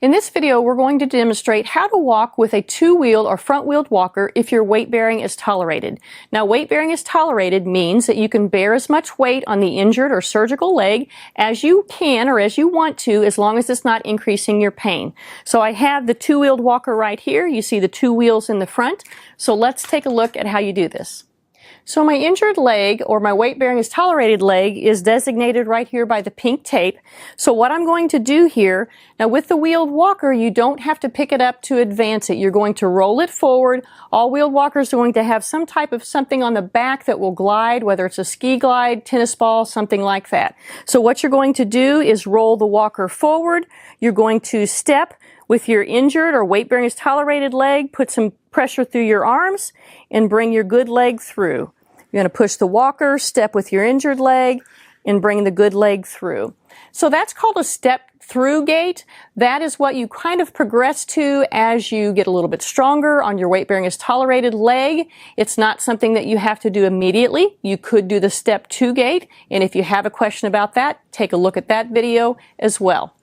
In this video, we're going to demonstrate how to walk with a two-wheeled or front-wheeled walker if your weight bearing is tolerated. Now, weight bearing is tolerated means that you can bear as much weight on the injured or surgical leg as you can or as you want to, as long as it's not increasing your pain. So I have the two-wheeled walker right here. You see the two wheels in the front. So let's take a look at how you do this. So my injured leg, or my weight bearing is tolerated leg, is designated right here by the pink tape. So what I'm going to do here, now with the wheeled walker, you don't have to pick it up to advance it. You're going to roll it forward. All wheeled walkers are going to have some type of something on the back that will glide, whether it's a ski glide, tennis ball, something like that. So what you're going to do is roll the walker forward. You're going to step with your injured or weight bearing is tolerated leg, put some pressure through your arms, and bring your good leg through. You're going to push the walker, step with your injured leg, and bring the good leg through. So that's called a step-through gait. That is what you kind of progress to as you get a little bit stronger on your weight bearing is tolerated leg. It's not something that you have to do immediately. You could do the step-2 gait, and if you have a question about that, take a look at that video as well.